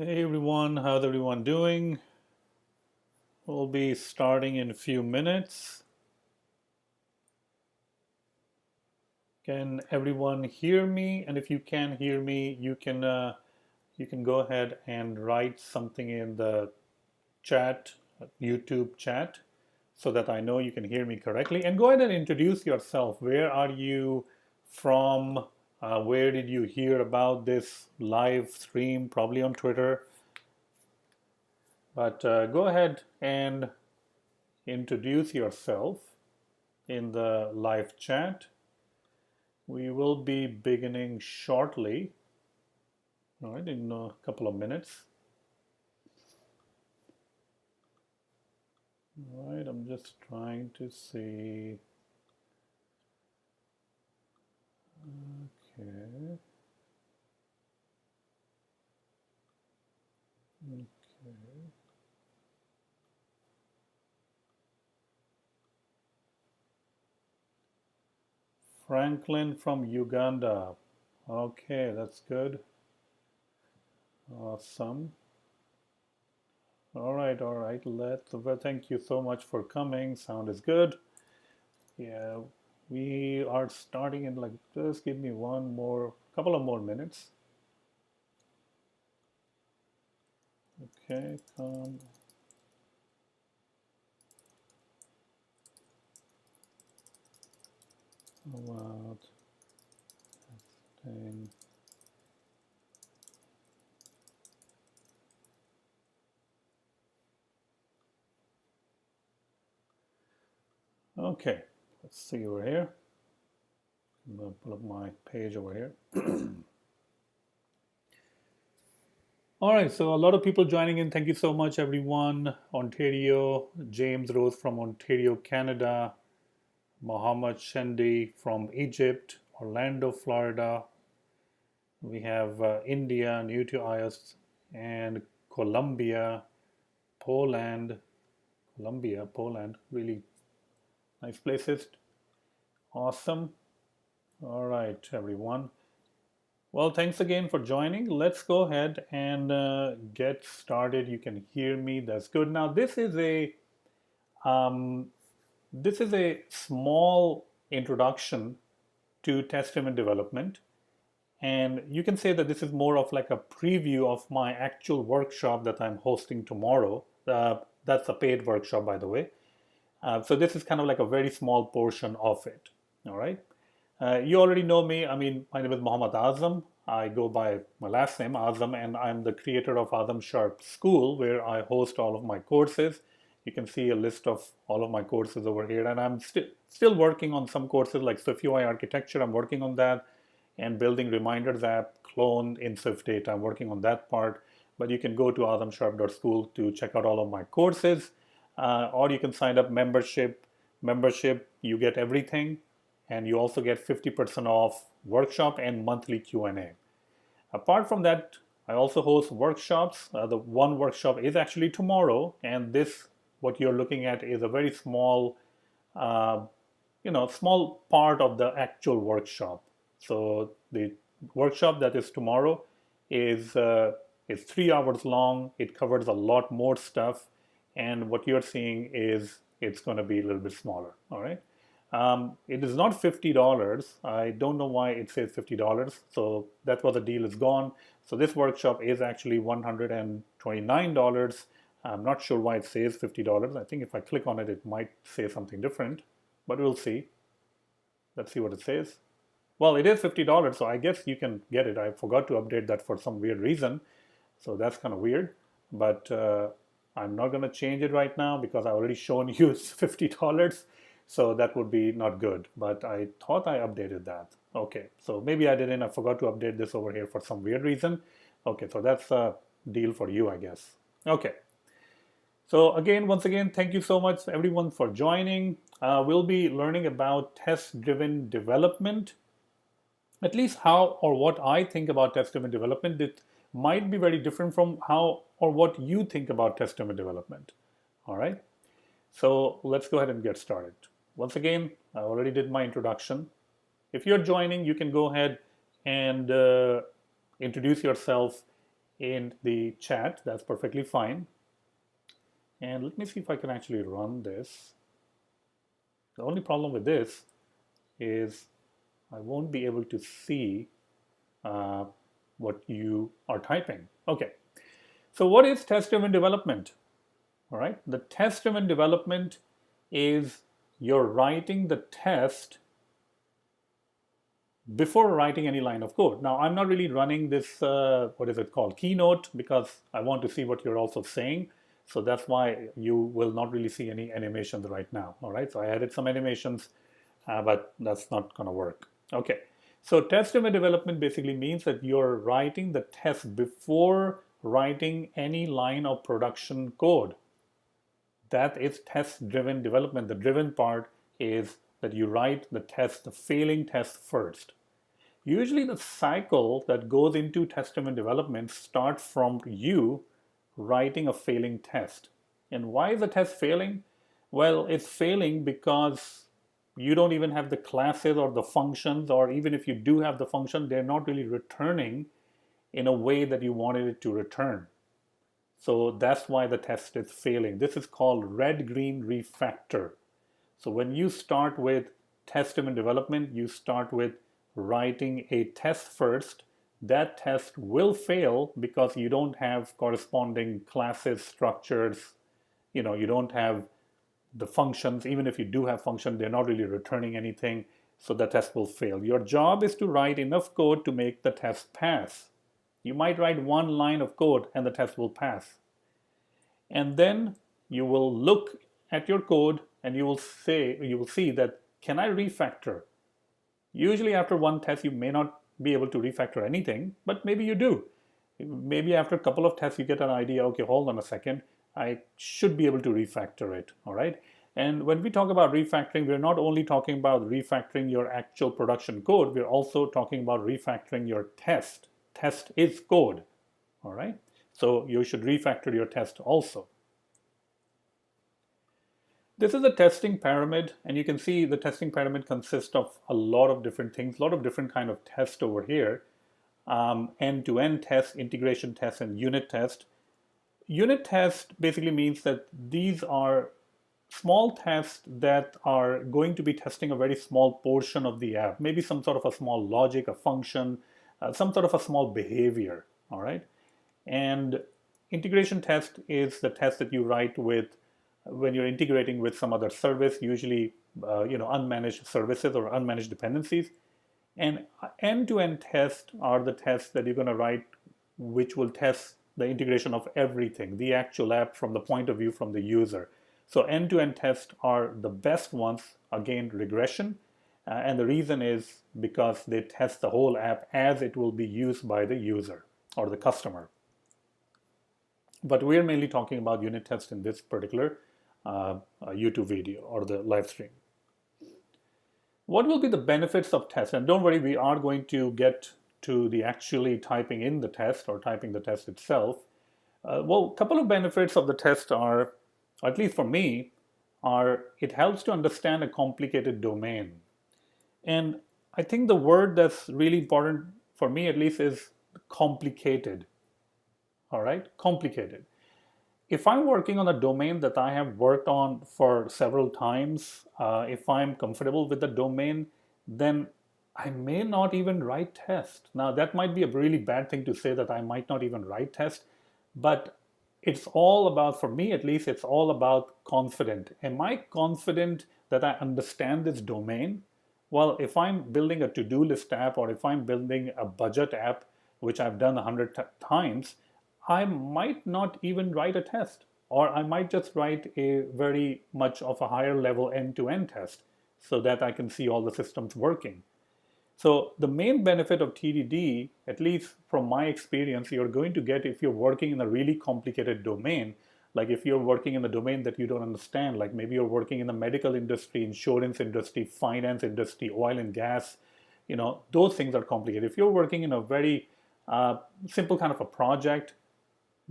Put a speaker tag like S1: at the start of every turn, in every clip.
S1: Hey everyone, how's everyone doing? We'll be starting in a few minutes. Can everyone hear me? And if you can hear me, you can go ahead and write something in the chat, YouTube chat, so that I know you can hear me correctly. And go ahead and introduce yourself. Where are you from? Where did you hear about this live stream? Probably on Twitter. But go ahead and introduce yourself in the live chat. We will be beginning shortly, all right, in a couple of minutes. All right, I'm just trying to see. Okay. Okay. Franklin from Uganda. Okay, that's good. Awesome. All right, all right. Well, thank you so much for coming. Sound is good. Yeah, we are starting in like just give me couple of more minutes. Okay, come about testing. Okay, let's see over here. I'm going to pull up my page over here. All right, so a lot of people joining in. Thank you so much, everyone. Ontario, James Rose from Ontario, Canada, Mohammad Shendi from Egypt, Orlando, Florida. We have India, new to iOS, and Colombia, Poland, Poland, really nice places. Awesome. All right, everyone. Well, thanks again for joining. Let's go ahead and get started. You can hear me. That's good. Now, um, this is a small introduction to test-driven development, and you can say that this is more of like a preview of my actual workshop that I'm hosting tomorrow. That's a paid workshop, by the way. So this is kind of like a very small portion of it. All right. You already know me. I mean, my name is Mohammad Azam. I go by my last name, Azam, and I'm the creator of Azam Sharp School, where I host all of my courses. You can see a list of all of my courses over here, and I'm still working on some courses like SwiftUI architecture. I'm working on that, and building reminders app clone in SwiftData. I'm working on that part. But you can go to azamsharp.school to check out all of my courses, or you can sign up membership. Membership, you get everything, and you also get 50% off workshop and monthly Q&A. Apart from that, I also host workshops. The one workshop is actually tomorrow, and this, what you're looking at, is a very small, uh, small part of the actual workshop. So the workshop that is tomorrow is is 3 hours long. It covers a lot more stuff, and what you're seeing is it's going to be a little bit smaller. All right. It is not $50. I don't know why it says $50. So that's why the deal is gone. So this workshop is actually $129. I'm not sure why it says $50. I think if I click on it, it might say something different, but we'll see. Let's see what it says. Well, it is $50, so I guess you can get it. I forgot to update that for some weird reason. So that's kind of weird, but I'm not going to change it right now because I already shown you it's $50. So that would be not good, but I thought I updated that. Okay, so maybe I didn't. I forgot to update this over here for some weird reason. Okay, so that's a deal for you, I guess. Okay, so again, once again, thank you so much everyone for joining. We'll be learning about test-driven development, at least how or what I think about test-driven development. It might be very different from how or what you think about test-driven development. All right, so let's go ahead and get started. Once again, I already did my introduction. If you're joining, you can go ahead and introduce yourself in the chat. That's perfectly fine. And let me see if I can actually run this. The only problem with this is I won't be able to see uh, what you are typing. Okay, so what is test-driven development? All right, the test-driven development is you're writing the test before writing any line of code. Now, I'm not really running this, what is it called, keynote, because I want to see what you're also saying. So that's why you will not really see any animations right now. All right, so I added some animations, but that's not going to work. Okay, so test-driven development basically means that you're writing the test before writing any line of production code. That is test-driven development. The driven part is that you write the test, the failing test first. Usually the cycle that goes into test-driven development starts from you writing a failing test. And why is the test failing? Well, it's failing because you don't even have the classes or the functions, or even if you do have the function, they're not really returning in a way that you wanted it to return. So that's why the test is failing. This is called red-green refactor. So when you start with test-driven development, you start with writing a test first. That test will fail because you don't have corresponding classes, structures, you don't have the functions. Even if you do have functions, they're not really returning anything, so the test will fail. Your job is to write enough code to make the test pass. You might write one line of code and the test will pass. And then you will look at your code and you will see that, can I refactor? Usually after one test, you may not be able to refactor anything, but maybe you do. Maybe after a couple of tests, you get an idea, okay, hold on a second, I should be able to refactor it, all right? And when we talk about refactoring, we're not only talking about refactoring your actual production code, we're also talking about refactoring your test. Test is code, all right? So you should refactor your test also. This is a testing pyramid, and you can see the testing pyramid consists of a lot of different things, a lot of different kind of tests over here. End-to-end test, integration test, and unit test. Unit test basically means that these are small tests that are going to be testing a very small portion of the app, maybe some sort of a small logic, a function, some sort of a small behavior, all right? And integration test is the test that you write with when you're integrating with some other service, usually unmanaged services or unmanaged dependencies. And end-to-end tests are the tests that you're going to write, which will test the integration of everything, the actual app from the point of view from the user. So end-to-end tests are the best ones, again, regression. And the reason is because they test the whole app as it will be used by the user or the customer. But we're mainly talking about unit tests in this particular YouTube video or the live stream. What will be the benefits of tests? And don't worry, we are going to get to the actually typing in the test or typing the test itself. Well, a couple of benefits of the test are, at least for me, are it helps to understand a complicated domain. And I think the word that's really important for me, at least, is complicated. All right, complicated. If I'm working on a domain that I have worked on for several times, if I'm comfortable with the domain, then I may not even write tests. Now, that might be a really bad thing to say, that I might not even write tests, but it's all about, for me at least, it's all about confident. Am I confident that I understand this domain? Well, if I'm building a to-do list app, or if I'm building a budget app, which I've done 100 times, I might not even write a test, or I might just write a very much of a higher level end-to-end test so that I can see all the systems working. So the main benefit of TDD, at least from my experience, you're going to get if you're working in a really complicated domain, like if you're working in a domain that you don't understand, like maybe you're working in the medical industry, insurance industry, finance industry, oil and gas, those things are complicated. If you're working in a very simple kind of a project,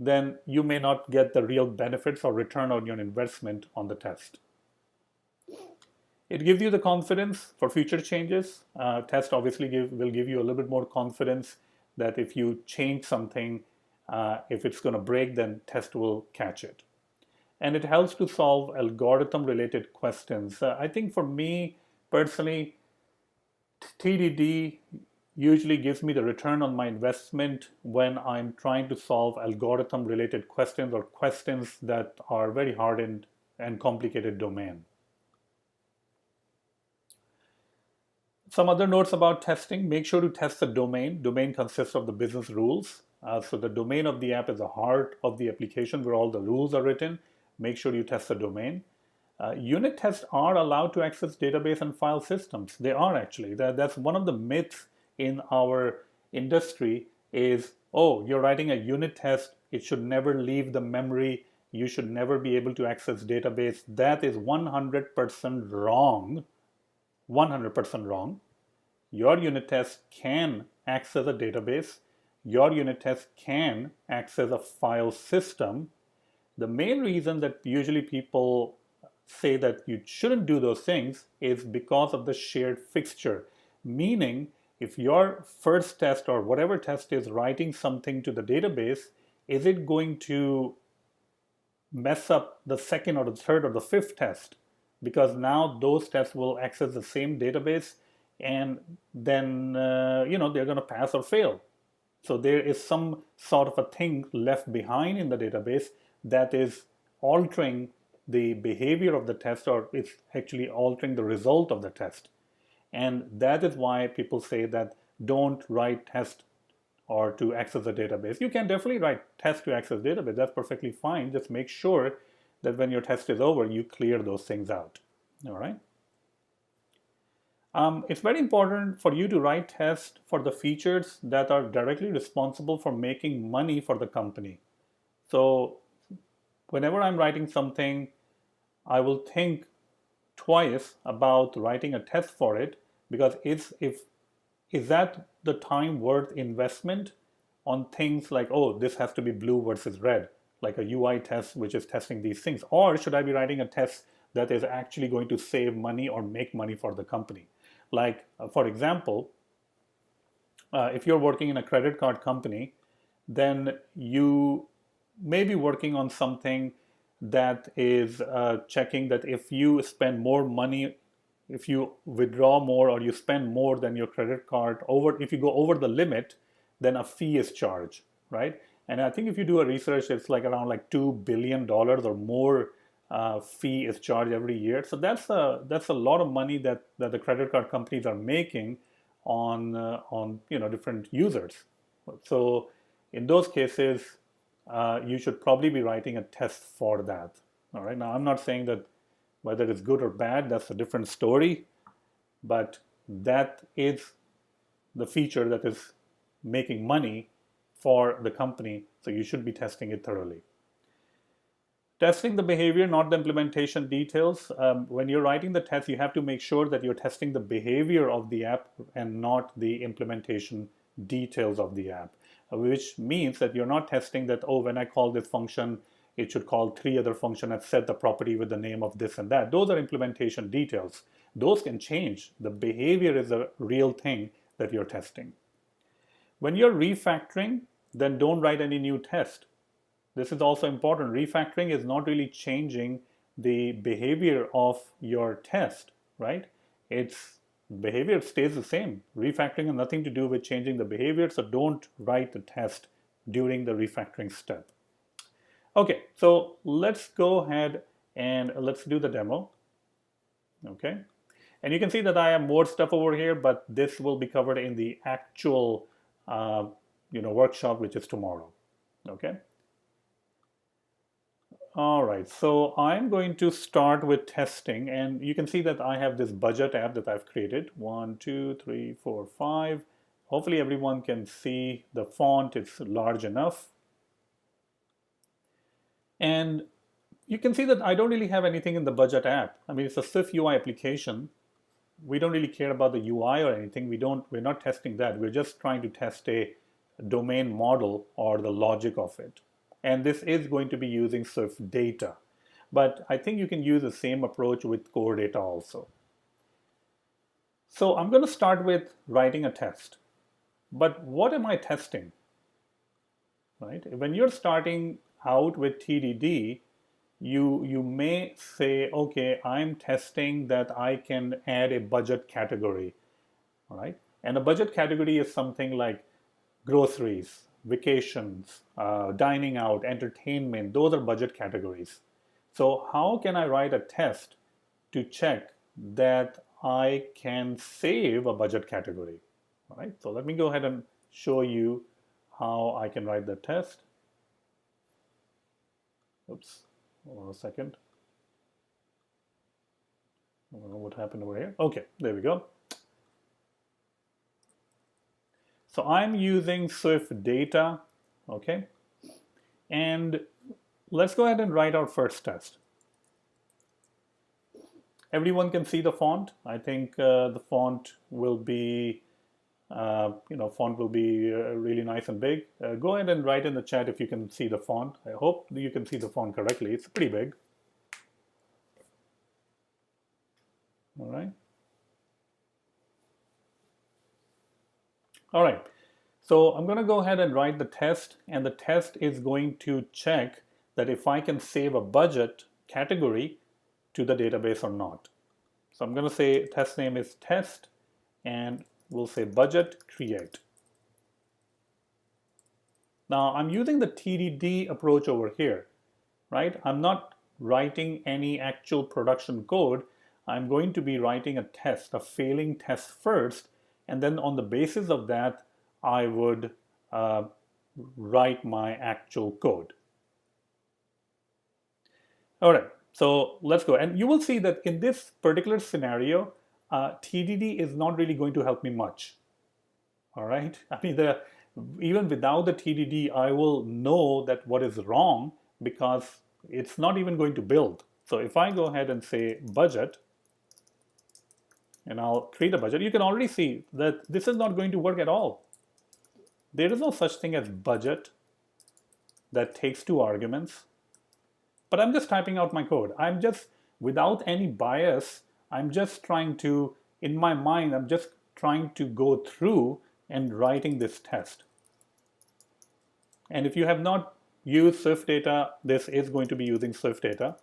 S1: then you may not get the real benefits or return on your investment on the test. It gives you the confidence for future changes. Test obviously will give you a little bit more confidence that if you change something, If it's going to break, then test will catch it. And it helps to solve algorithm related questions. I think for me personally, TDD usually gives me the return on my investment when I'm trying to solve algorithm related questions or questions that are very hard and complicated domain. Some other notes about testing: make sure to test the domain. Domain consists of the business rules. So the domain of the app is the heart of the application where all the rules are written. Make sure you test the domain. Unit tests are allowed to access database and file systems. They are actually. That's one of the myths in our industry is, oh, you're writing a unit test, it should never leave the memory, you should never be able to access database. That is 100% wrong. 100% wrong. Your unit test can access a database. Your unit test can access a file system. The main reason that usually people say that you shouldn't do those things is because of the shared fixture. Meaning, if your first test or whatever test is writing something to the database, is it going to mess up the second or the third or the fifth test? Because now those tests will access the same database, and then they're going to pass or fail. So there is some sort of a thing left behind in the database that is altering the behavior of the test, or it's actually altering the result of the test. And that is why people say that don't write test or to access the database. You can definitely write test to access database. That's perfectly fine. Just make sure that when your test is over, you clear those things out. All right. It's very important for you to write tests for the features that are directly responsible for making money for the company. So whenever I'm writing something, I will think twice about writing a test for it, because is that the time worth investment on things like, oh, this has to be blue versus red, like a UI test which is testing these things? Or should I be writing a test that is actually going to save money or make money for the company? Like, for example, if you're working in a credit card company, then you may be working on something that is checking that if you spend more money, if you withdraw more or you spend more than your credit card over, if you go over the limit, then a fee is charged, right? And I think if you do a research, it's like around like $2 billion or more fee is charged every year. So that's a lot of money that the credit card companies are making on different users. So in those cases, you should probably be writing a test for that. All right. Now, I'm not saying that whether it's good or bad, that's a different story, but that is the feature that is making money for the company. So you should be testing it thoroughly. Testing the behavior, not the implementation details. When you're writing the test, you have to make sure that you're testing the behavior of the app and not the implementation details of the app, which means that you're not testing that, oh, when I call this function, it should call 3 other functions and set the property with the name of this and that. Those are implementation details. Those can change. The behavior is a real thing that you're testing. When you're refactoring, then don't write any new test. This is also important. Refactoring is not really changing the behavior of your test, right? Its behavior stays the same. Refactoring has nothing to do with changing the behavior, so don't write the test during the refactoring step. Okay, so let's go ahead and let's do the demo. Okay, and you can see that I have more stuff over here, but this will be covered in the actual workshop, which is tomorrow. Okay. All right, so I'm going to start with testing, and you can see that I have this budget app that I've created. 1, 2, 3, 4, 5. Hopefully everyone can see the font. It's large enough. And you can see that I don't really have anything in the budget app. I mean, it's a SwiftUI application. We don't really care about the UI or anything. We're not testing that. We're just trying to test a domain model or the logic of it. And this is going to be using SwiftData. But I think you can use the same approach with core data also. So I'm going to start with writing a test. But what am I testing? right? When you're starting out with TDD, you may say, okay, I'm testing that I can add a budget category, all right? And a budget category is something like groceries, vacations, dining out, entertainment. Those are budget categories. So how can I write a test to check that I can save a budget category? All right, so let me go ahead and show you how I can write the test. Oops, hold on a second. I don't know what happened over here. Okay, there we go. So I'm using SwiftData, okay? And let's go ahead and write our first test. Everyone can see the font. I think the font will be, font will be really nice and big. Go ahead and write in the chat if you can see the font. I hope you can see the font correctly. It's pretty big. All right. All right. So I'm going to go ahead and write the test, and the test is going to check that if I can save a budget category to the database or not. So I'm going to say test name is test, and we'll say budget create. Now I'm using the TDD approach over here, right? I'm not writing any actual production code. I'm going to be writing a test, a failing test first, and then on the basis of that, I would write my actual code. All right, so let's go. And you will see that in this particular scenario, TDD is not really going to help me much. All right, I mean, even without the TDD, I will know that what is wrong because it's not even going to build. So if I go ahead and say budget, and I'll create a budget, you can already see that this is not going to work at all. There is no such thing as budget that takes 2 arguments. But I'm just typing out my code. I'm just, without any bias, I'm just trying to, in my mind, I'm just trying to go through and writing this test. And if you have not used SwiftData, this is going to be using SwiftData.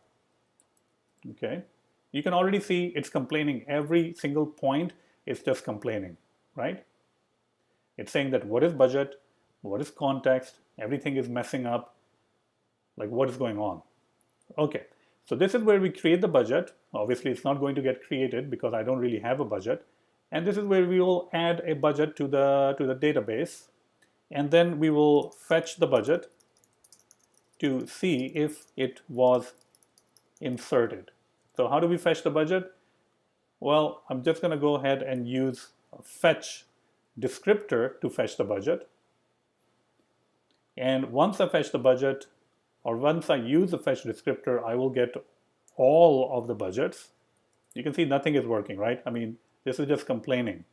S1: Okay. You can already see it's complaining. Every single point is just complaining, right? It's saying that what is budget, what is context, everything is messing up, like what is going on. Okay, so this is where we create the budget. Obviously, it's not going to get created because I don't really have a budget. And this is where we will add a budget to the database. And then we will fetch the budget to see if it was inserted. So how do we fetch the budget? Well, I'm just going to go ahead and use a fetch descriptor to fetch the budget. And once I fetch the budget, or once I use the fetch descriptor, I will get all of the budgets. You can see nothing is working, right? I mean, this is just complaining.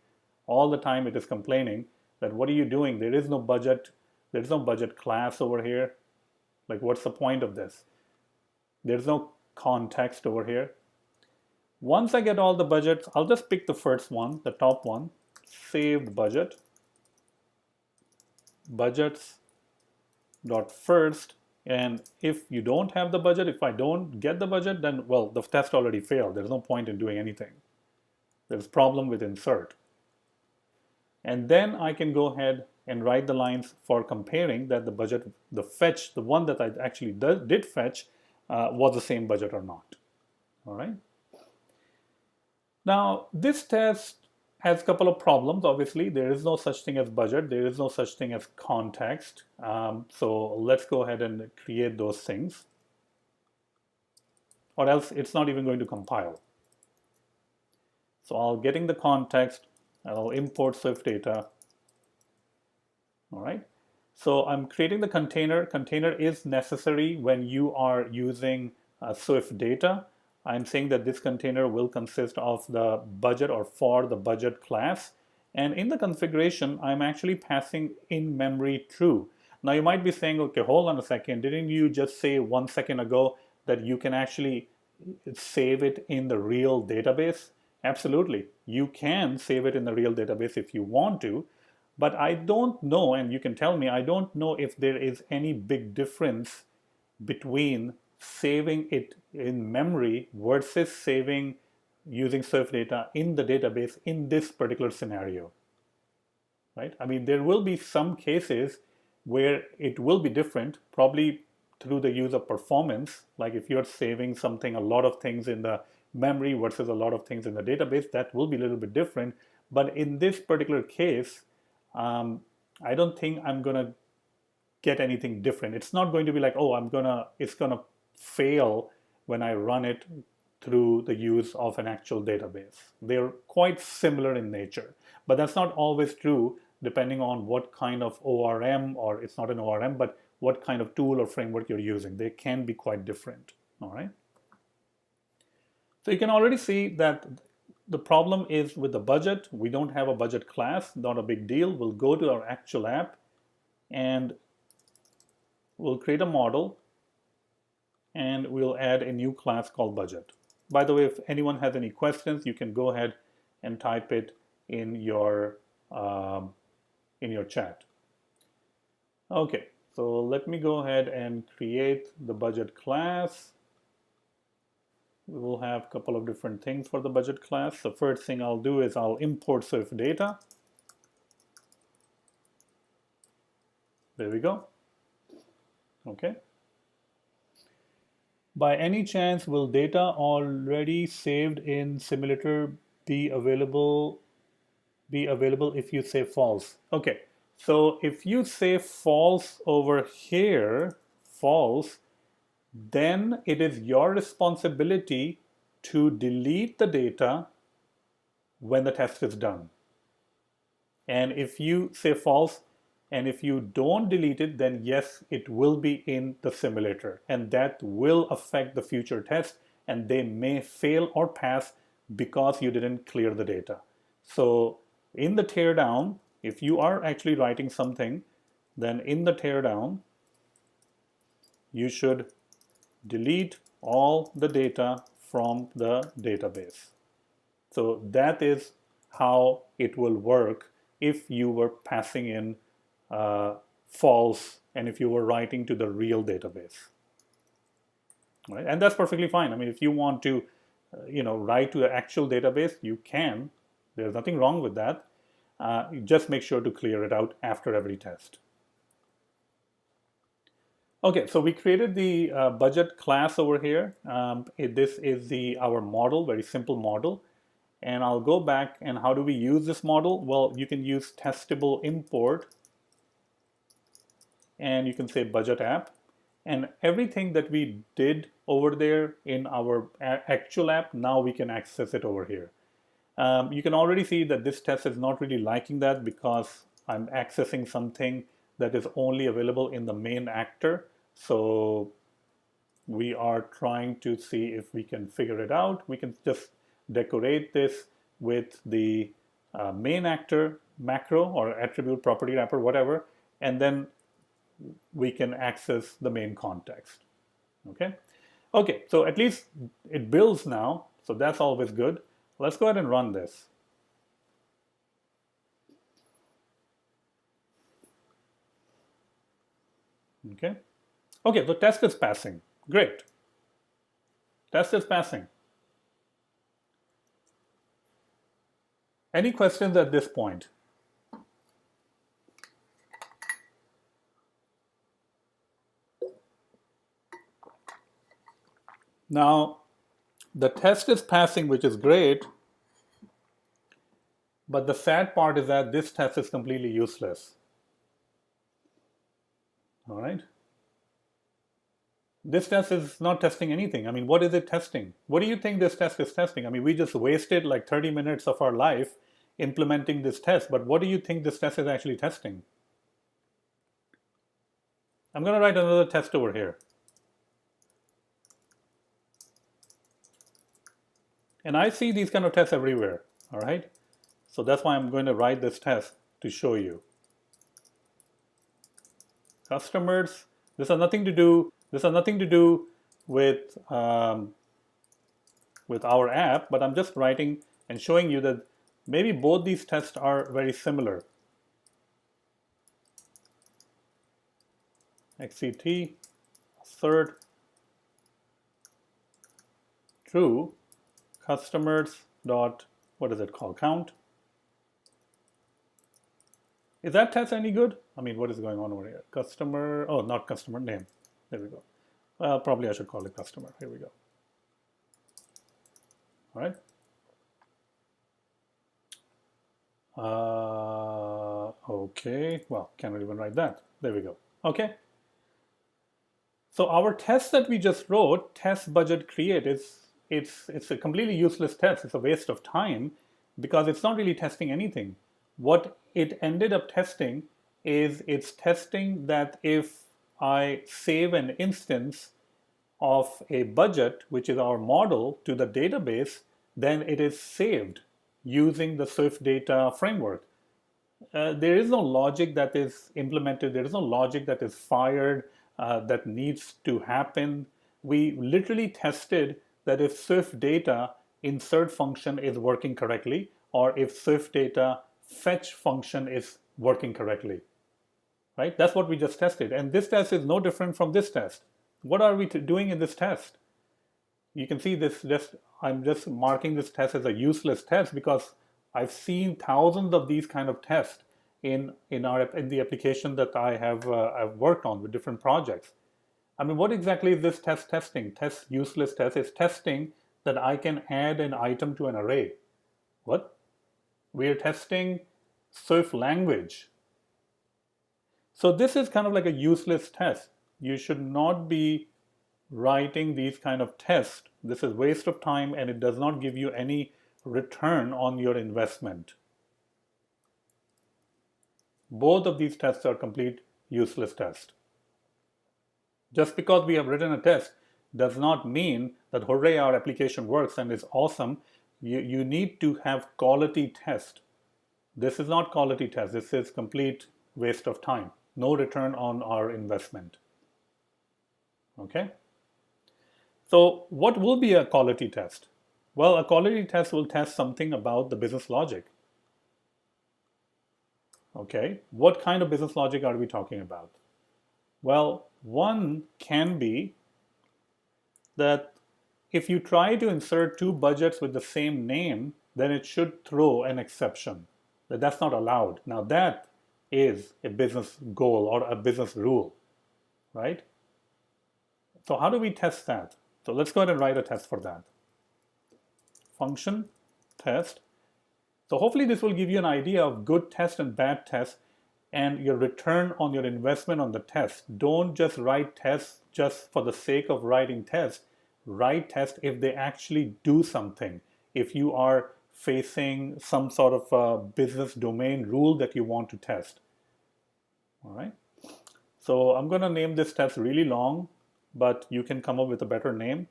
S1: All the time it is complaining that what are you doing? There is no budget. There's no budget class over here. Like, what's the point of this? There's no context over here. Once I get all the budgets, I'll just pick the first one, the top one, saved budget, budgets.first. And if you don't have the budget, if I don't get the budget, then, well, the test already failed. There's no point in doing anything. There's a problem with insert. And then I can go ahead and write the lines for comparing that the budget, the fetch, the one that I actually did fetch was the same budget or not. All right. Now, this test has a couple of problems. Obviously, there is no such thing as budget. There is no such thing as context. So let's go ahead and create those things, or else it's not even going to compile. So I'll getting the context, and I'll import SwiftData. All right. So I'm creating the container. Container is necessary when you are using SwiftData. I'm saying that this container will consist of the budget or for the budget class. And in the configuration, I'm actually passing in memory true. Now you might be saying, okay, hold on a second. Didn't you just say 1 second ago that you can actually save it in the real database? Absolutely. You can save it in the real database if you want to. But I don't know, and you can tell me, I don't know if there is any big difference between saving it in memory versus saving using SwiftData in the database in this particular scenario, right? I mean, there will be some cases where it will be different, probably through the use of performance. Like if you're saving something, a lot of things in the memory versus a lot of things in the database, that will be a little bit different. But in this particular case, um, I don't think I'm gonna get anything different. It's not going to be like, oh, it's gonna fail when I run it through the use of an actual database. They're quite similar in nature, but that's not always true depending on what kind of ORM, or it's not an ORM, but what kind of tool or framework you're using. They can be quite different, all right? So you can already see that the problem is with the budget. We don't have a budget class, not a big deal. We'll go to our actual app and we'll create a model and we'll add a new class called budget. By the way, if anyone has any questions, you can go ahead and type it in your chat. Okay, so let me go ahead and create the budget class. We will have a couple of different things for the budget class. The first thing I'll do is I'll import SwiftData. There we go. Okay. By any chance, will data already saved in simulator be available if you say false? Okay, so if you say false over here, false, then it is your responsibility to delete the data when the test is done. And if you say false, and if you don't delete it, then yes, it will be in the simulator, and that will affect the future test, and they may fail or pass because you didn't clear the data. So in the teardown, if you are actually writing something, then in the teardown, you should delete all the data from the database. So that is how it will work if you were passing in false and if you were writing to the real database. Right? And that's perfectly fine. I mean, if you want to write to the actual database, you can. There's nothing wrong with that. Just make sure to clear it out after every test. Okay, so we created the budget class over here. This is our model, very simple model. And I'll go back, and how do we use this model? Well, you can use testable import, and you can say budget app. And everything that we did over there in our actual app, now we can access it over here. You can already see that this test is not really liking that because I'm accessing something that is only available in the main actor. So we are trying to see if we can figure it out. We can just decorate this with the main actor macro or attribute property wrapper, whatever, and then we can access the main context. Okay, so at least it builds now, so that's always good. Let's go ahead and run this. Okay, so test is passing. Great. Test is passing. Any questions at this point? Now, the test is passing, which is great, but the sad part is that this test is completely useless. All right? This test is not testing anything. I mean, what is it testing? What do you think this test is testing? I mean, we just wasted like 30 minutes of our life implementing this test, but what do you think this test is actually testing? I'm going to write another test over here. And I see these kind of tests everywhere, all right? So that's why I'm going to write this test to show you. Customers, this has nothing to do with our app, but I'm just writing and showing you that maybe both these tests are very similar. XCT assert true customers dot, what is it called, count. Is that test any good? I mean, what is going on over here? Customer, oh, not customer name. There we go. Well, probably I should call it customer. Here we go. All right. Okay, well, cannot even write that. There we go. Okay. So our test that we just wrote, test budget create, it's a completely useless test. It's a waste of time because it's not really testing anything. What it ended up testing is it's testing that if I save an instance of a budget, which is our model, to the database, then it is saved using the SwiftData framework. There is no logic that is implemented. There is no logic that is fired that needs to happen. We literally tested that if SwiftData insert function is working correctly, or if SwiftData fetch function is working correctly, right? That's what we just tested. And this test is no different from this test. What are we doing in this test? You can see this, I'm just marking this test as a useless test because I've seen thousands of these kind of tests in the application that I have I've worked on with different projects. I mean, what exactly is this test testing? Useless test is testing that I can add an item to an array. What? We are testing Swift language. So this is kind of like a useless test. You should not be writing these kind of tests. This is waste of time and it does not give you any return on your investment. Both of these tests are complete useless tests. Just because we have written a test does not mean that hooray, our application works and is awesome. You need to have quality test. This is not quality test. This is complete waste of time. No return on our investment. Okay? So what will be a quality test? Well, a quality test will test something about the business logic. Okay, what kind of business logic are we talking about? Well, one can be that if you try to insert two budgets with the same name, then it should throw an exception. That's not allowed. Now that is a business goal or a business rule, right? So how do we test that? So let's go ahead and write a test for that. Function test. So hopefully this will give you an idea of good test and bad test and your return on your investment on the test. Don't just write tests just for the sake of writing tests. Write tests if they actually do something. If you are facing some sort of a business domain rule that you want to test. All right. So I'm going to name this test really long, but you can come up with a better name.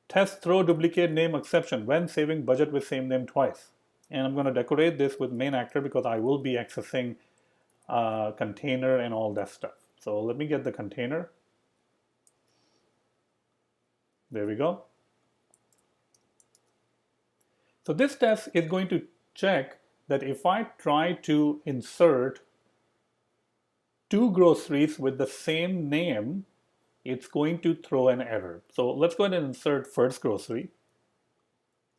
S1: Test throw duplicate name exception when saving budget with same name twice. And I'm going to decorate this with main actor because I will be accessing container and all that stuff. So let me get the container. There we go. So this test is going to check that if I try to insert two groceries with the same name, it's going to throw an error. So let's go ahead and insert first grocery.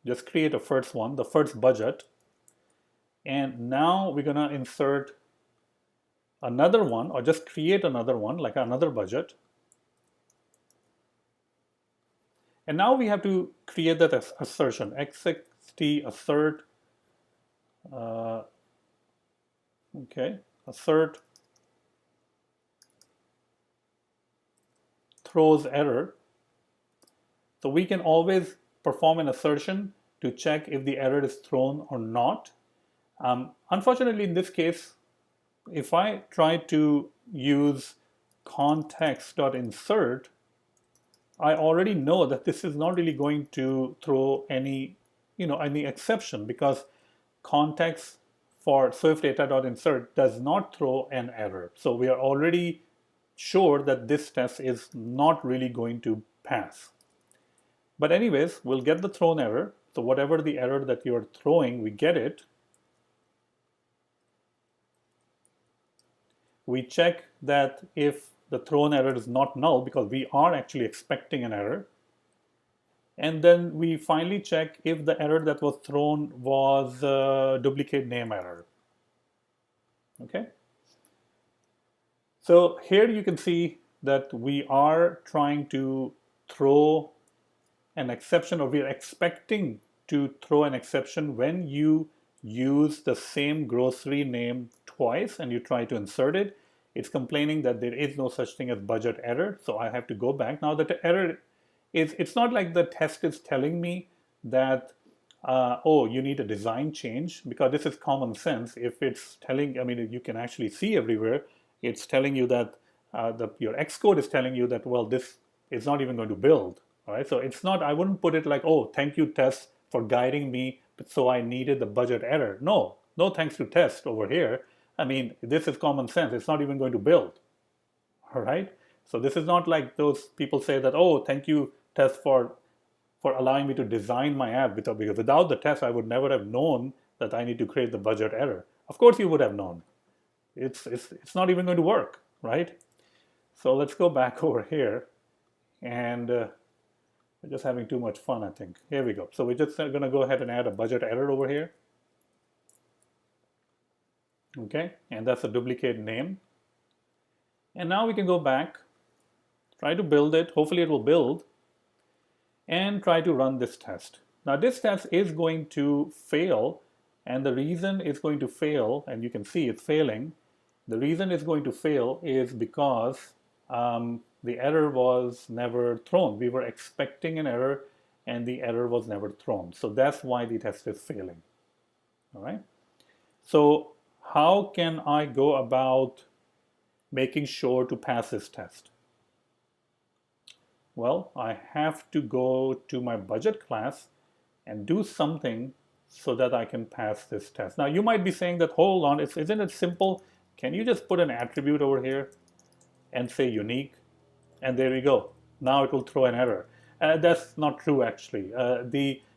S1: Just create a first one, the first budget. And now we're going to insert another one, or just create another one, like another budget. And now we have to create that assertion, XXT assert, assert throws error. So we can always perform an assertion to check if the error is thrown or not. Unfortunately, in this case, if I try to use context.insert, I already know that this is not really going to throw any exception because context for SwiftData.insert does not throw an error. So we are already sure that this test is not really going to pass. But anyways, we'll get the thrown error. So whatever the error that you're throwing, we get it. we check that if the thrown error is not null, because we are actually expecting an error. And then we finally check if the error that was thrown was a duplicate name error. Okay. So here you can see that we are trying to throw an exception, or we are expecting to throw an exception when you use the same grocery name twice and you try to insert it. It's complaining that there is no such thing as budget error. So I have to go back. Now that the error is, it's not like the test is telling me that, oh, you need a design change, because this is common sense. If it's telling, I mean, you can actually see everywhere, it's telling you that your Xcode is telling you that, well, this is not even going to build. All right, so it's not, I wouldn't put it like, oh, thank you, test, for guiding me, but so I needed the budget error. No, no thanks to test over here. I mean, this is common sense. It's not even going to build. All right, so this is not like those people say that, oh, thank you, test, for allowing me to design my app, because without the test, I would never have known that I need to create the budget error. Of course, you would have known. It's not even going to work, right? So let's go back over here, and we're just having too much fun, I think. Here we go. So we're just going to go ahead and add a budget error over here. Okay, and that's a duplicate name. And now we can go back, try to build it. Hopefully it will build, and try to run this test. Now this test is going to fail, and the reason it's going to fail, and you can see it's failing, the reason it's going to fail is because the error was never thrown. We were expecting an error, and the error was never thrown. So that's why the test is failing. All right. So how can I go about making sure to pass this test? Well, I have to go to my budget class and do something so that I can pass this test. Now you might be saying that, hold on, isn't it simple? Can you just put an attribute over here and say unique? And there we go. Now it will throw an error. That's not true, actually.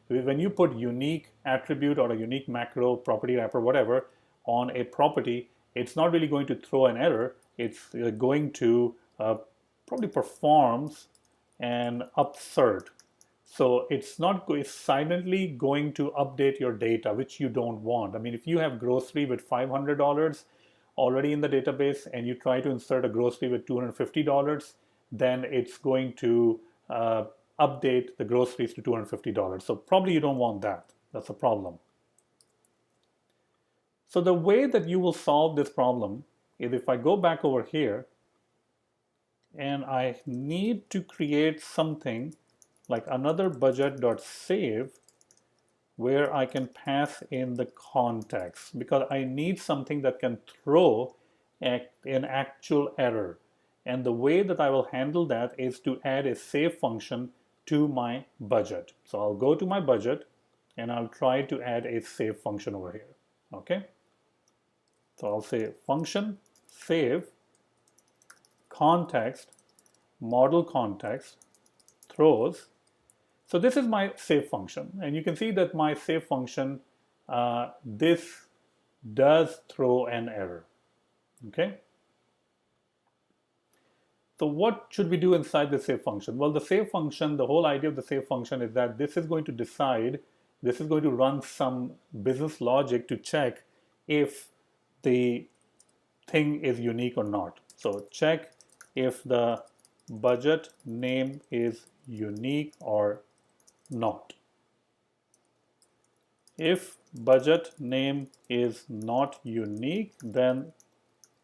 S1: When you put unique attribute or a unique macro, property wrapper, whatever, on a property, it's not really going to throw an error. It's going to probably performs an upsert. So it's silently going to update your data, which you don't want. I mean, if you have grocery with $500 already in the database and you try to insert a grocery with $250, then it's going to update the groceries to $250. So probably you don't want that. That's a problem. So the way that you will solve this problem is, if I go back over here and I need to create something like another budget.save where I can pass in the context, because I need something that can throw an actual error. And the way that I will handle that is to add a save function to my budget. So I'll go to my budget and I'll try to add a save function over here. Okay. So I'll say function save context model context throws. So this is my save function, and you can see that my save function, this does throw an error. Okay. So what should we do inside the save function? Well, the save function, the whole idea of the save function is that this is going to decide, this is going to run some business logic to check if the thing is unique or not. So check if the budget name is unique or not. If budget name is not unique, then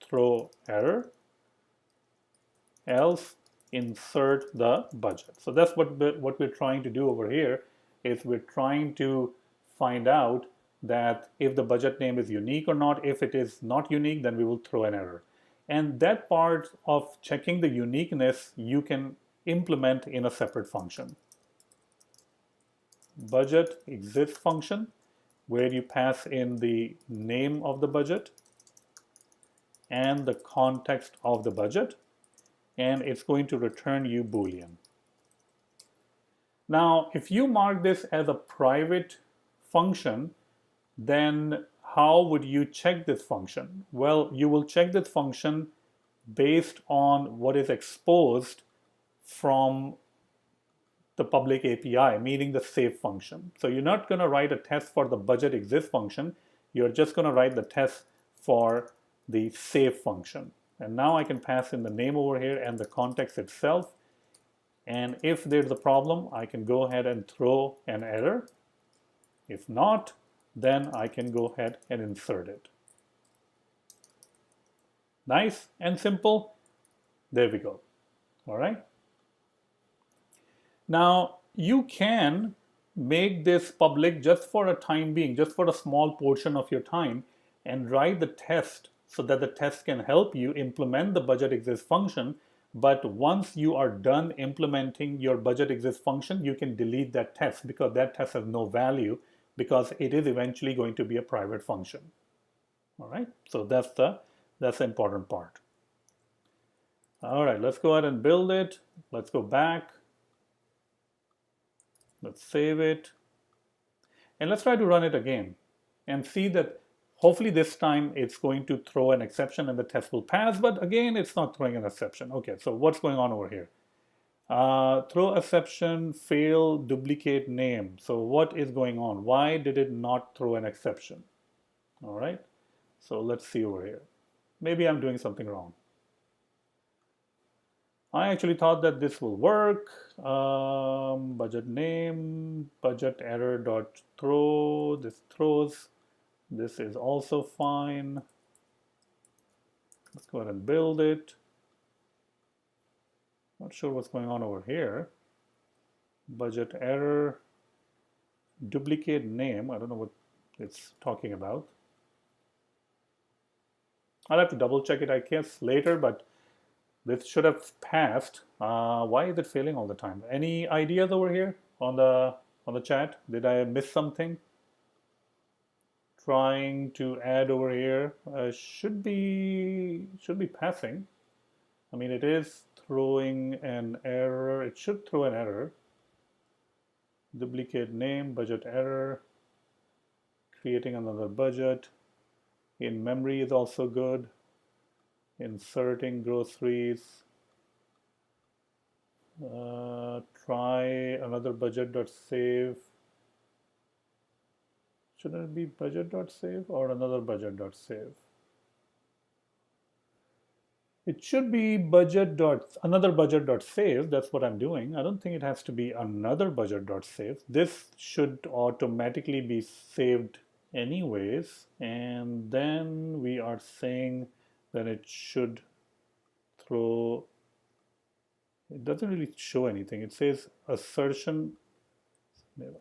S1: throw error, else insert the budget. So that's what we're trying to do over here, is we're trying to find out that if the budget name is unique or not. If it is not unique, then we will throw an error. And that part of checking the uniqueness you can implement in a separate function. Budget exists function, where you pass in the name of the budget and the context of the budget, and it's going to return you Boolean. Now, if you mark this as a private function, then how would you check this function? Well, you will check this function based on what is exposed from the public API, meaning the save function. So you're not going to write a test for the budget exist function. You're just going to write the test for the save function. And now I can pass in the name over here and the context itself. And if there's a problem, I can go ahead and throw an error. If not, then I can go ahead and insert it. Nice and simple. There we go. All right. Now, you can make this public just for a time being, just for a small portion of your time, and write the test so that the test can help you implement the budget exist function. But once you are done implementing your budget exist function, you can delete that test because that test has no value because it is eventually going to be a private function. All right, so that's the important part. All right, let's go ahead and build it. Let's go back. Let's save it. And let's try to run it again and see that hopefully this time it's going to throw an exception and the test will pass. But again, it's not throwing an exception. Okay, so what's going on over here? Throw exception, fail, duplicate name. So what is going on? Why did it not throw an exception? All right, so let's see over here. Maybe I'm doing something wrong. I actually thought that this will work. Budget name, budget error dot throw. This throws. This is also fine. Let's go ahead and build it. Not sure what's going on over here. Budget error, duplicate name. I don't know what it's talking about. I'll have to double check it, I guess, later, but this should have passed. Why is it failing all the time? Any ideas over here on the chat? Did I miss something? Trying to add over here. Should be passing. I mean, it is throwing an error. It should throw an error. Duplicate name, budget error. Creating another budget. In memory is also good. Inserting groceries. Try another budget.save. Shouldn't it be budget.save or another budget.save? It should be another budget.save. That's what I'm doing. I don't think it has to be another budget.save. This should automatically be saved anyways. And then we are saying that it should throw, it doesn't really show anything. It says assertion,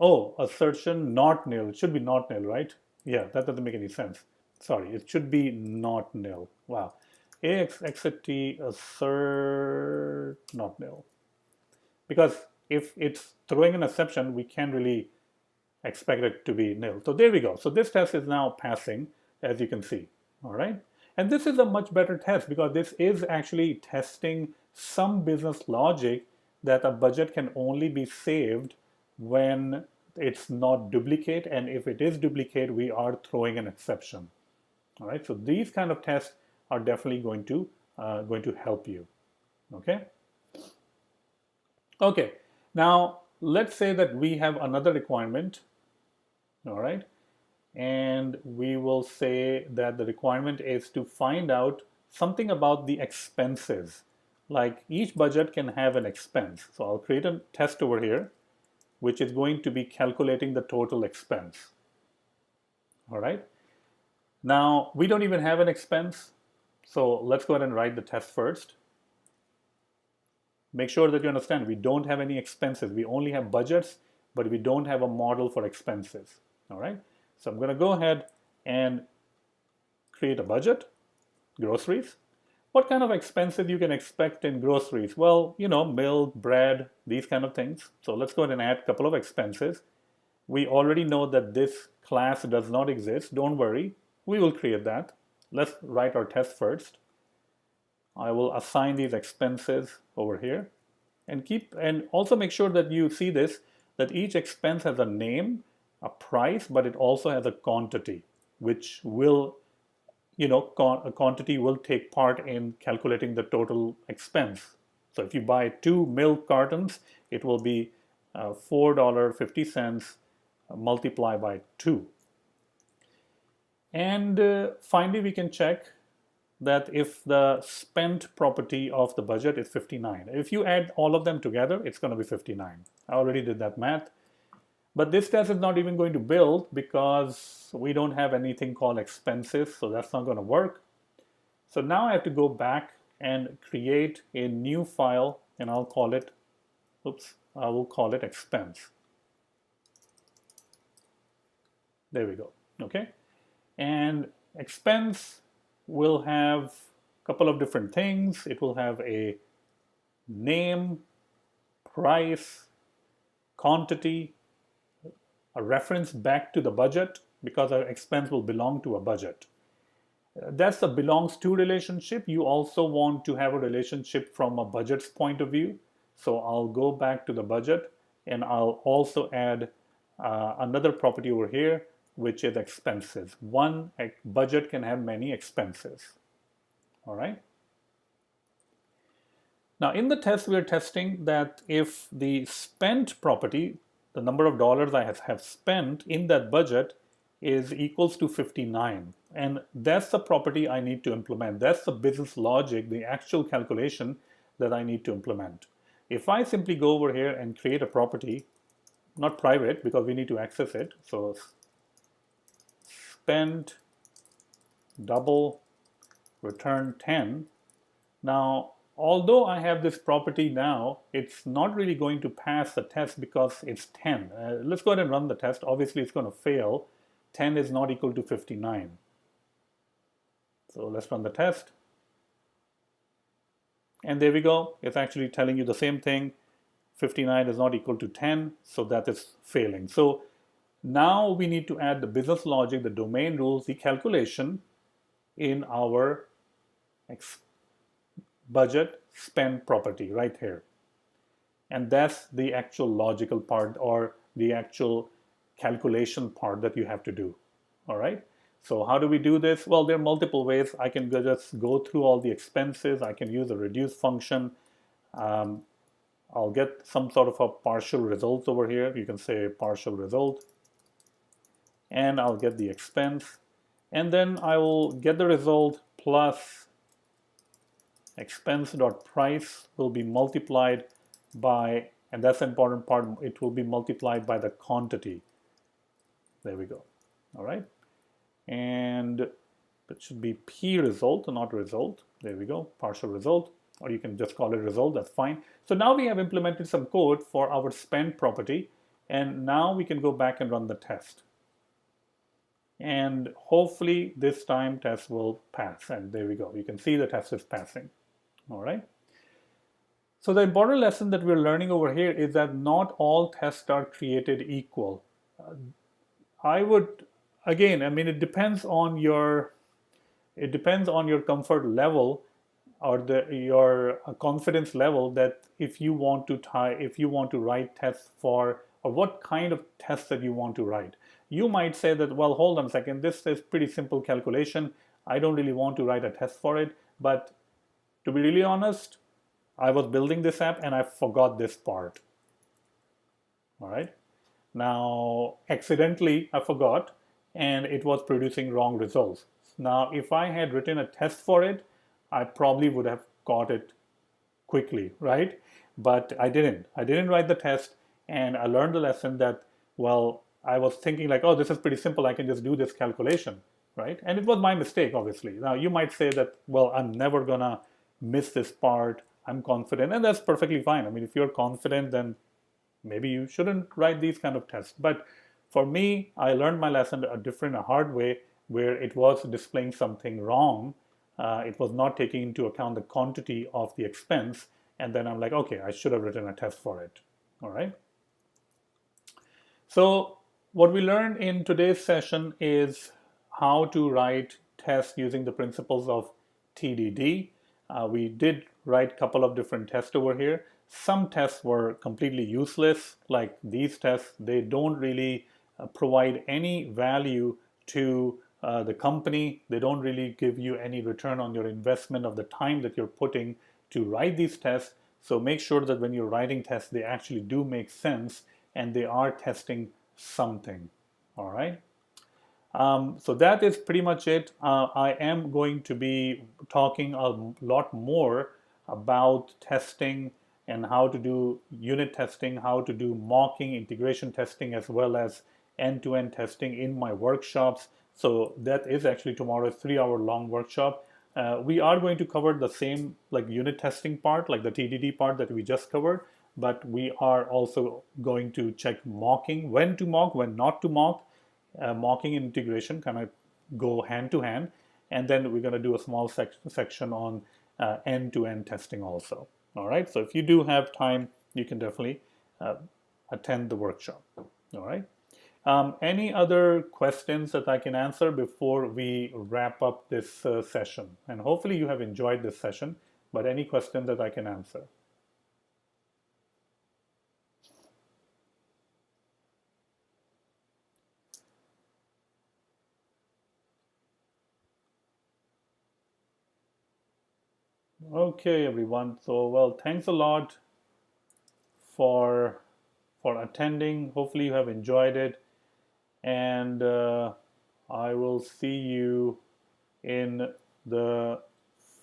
S1: oh, assertion not nil. It should be not nil, right? Yeah, that doesn't make any sense. Sorry, it should be not nil. Wow. AXXT assert not nil. Because if it's throwing an exception, we can't really expect it to be nil. So there we go. So this test is now passing, as you can see. All right. And this is a much better test because this is actually testing some business logic that a budget can only be saved when it's not duplicate. And if it is duplicate, we are throwing an exception. All right. So these kind of tests are definitely going to help you. Okay. Okay. Now let's say that we have another requirement. All right. And we will say that the requirement is to find out something about the expenses. Like each budget can have an expense. So I'll create a test over here, which is going to be calculating the total expense. All right. Now we don't even have an expense. So let's go ahead and write the test first. Make sure that you understand we don't have any expenses. We only have budgets, but we don't have a model for expenses. All right. So I'm going to go ahead and create a budget, groceries. What kind of expenses you can expect in groceries? Well, you know, milk, bread, these kind of things. So let's go ahead and add a couple of expenses. We already know that this class does not exist. Don't worry, we will create that. Let's write our test first. I will assign these expenses over here and also make sure that you see this, that each expense has a name, a price, but it also has a quantity. which will, a quantity will take part in calculating the total expense. So if you buy 2 milk cartons, it will be $4.50 multiplied by 2. And finally, we can check that if the spent property of the budget is 59. If you add all of them together, it's going to be 59. I already did that math. But this test is not even going to build because we don't have anything called expenses, so that's not going to work. So now I have to go back and create a new file, and I'll call it, I will call it expense. There we go, okay? And expense will have a couple of different things. It will have a name, price, quantity, a reference back to the budget, because our expense will belong to a budget. That's the belongs to relationship. You also want to have a relationship from a budget's point of view. So I'll go back to the budget, and I'll also add another property over here, which is expenses. One budget can have many expenses. All right. Now in the test, we're testing that if the spent property, the number of dollars I have spent in that budget, is equals to 59. And that's the property I need to implement. That's the business logic, the actual calculation that I need to implement. If I simply go over here and create a property, not private because we need to access it, so spend double return 10. Now, although I have this property now, it's not really going to pass the test because it's 10. Let's go ahead and run the test. Obviously, it's going to fail. 10 is not equal to 59. So let's run the test. And there we go. It's actually telling you the same thing. 59 is not equal to 10, so that is failing. So now we need to add the business logic, the domain rules, the calculation in our budget spend property right here. And that's the actual logical part, or the actual calculation part that you have to do. All right. So how do we do this? Well, there are multiple ways. I can just go through all the expenses. I can use a reduce function. I'll get some sort of a partial result over here. You can say partial result. And I'll get the expense. And then I will get the result plus expense.price will be multiplied by, and that's the important part, it will be multiplied by the quantity. There we go. All right. And it should be P result, not result. There we go, partial result, or you can just call it result, that's fine. So now we have implemented some code for our spend property, and now we can go back and run the test. And hopefully this time test will pass, and there we go. You can see the test is passing. All right. So the important lesson that we're learning over here is that not all tests are created equal. Again, I mean, it depends on your comfort level, or your confidence level, that if you want to write tests for, or what kind of tests that you want to write. You might say that, well, hold on a second, this is pretty simple calculation. I don't really want to write a test for it. But to be really honest, I was building this app and I forgot this part. All right. Now, accidentally, I forgot, and it was producing wrong results. Now, if I had written a test for it, I probably would have caught it quickly, right? But I didn't. I didn't write the test, and I learned the lesson that, well, I was thinking like, oh, this is pretty simple. I can just do this calculation, right? And it was my mistake, obviously. Now, you might say that, well, I'm never going to miss this part. I'm confident, and that's perfectly fine. I mean, if you're confident, then maybe you shouldn't write these kind of tests. But for me, I learned my lesson a hard way, where it was displaying something wrong. It was not taking into account the quantity of the expense. And then I'm like, okay, I should have written a test for it. All right. So what we learned in today's session is how to write tests using the principles of TDD. We did write a couple of different tests over here. Some tests were completely useless, like these tests. They don't really provide any value to the company, they don't really give you any return on your investment of the time that you're putting to write these tests. So make sure that when you're writing tests, they actually do make sense and they are testing something. All right. So that is pretty much it. I am going to be talking a lot more about testing and how to do unit testing, how to do mocking, integration testing, as well as end-to-end testing in my workshops. So that is actually tomorrow's 3-hour long workshop. We are going to cover the same like unit testing part, like the TDD part that we just covered, but we are also going to check mocking, when to mock, when not to mock. Mocking and integration kind of go hand to hand, and then we're going to do a small section on end-to-end testing also. All right, so if you do have time, you can definitely attend the workshop. All right. Any other questions that I can answer before we wrap up this session? And hopefully you have enjoyed this session, but any question that I can answer? Okay, everyone. So, well, thanks a lot for attending. Hopefully you have enjoyed it, and I will see you in the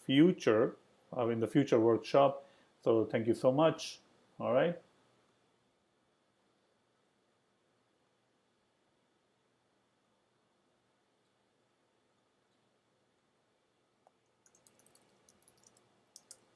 S1: future, in the future workshop. So thank you so much. All right.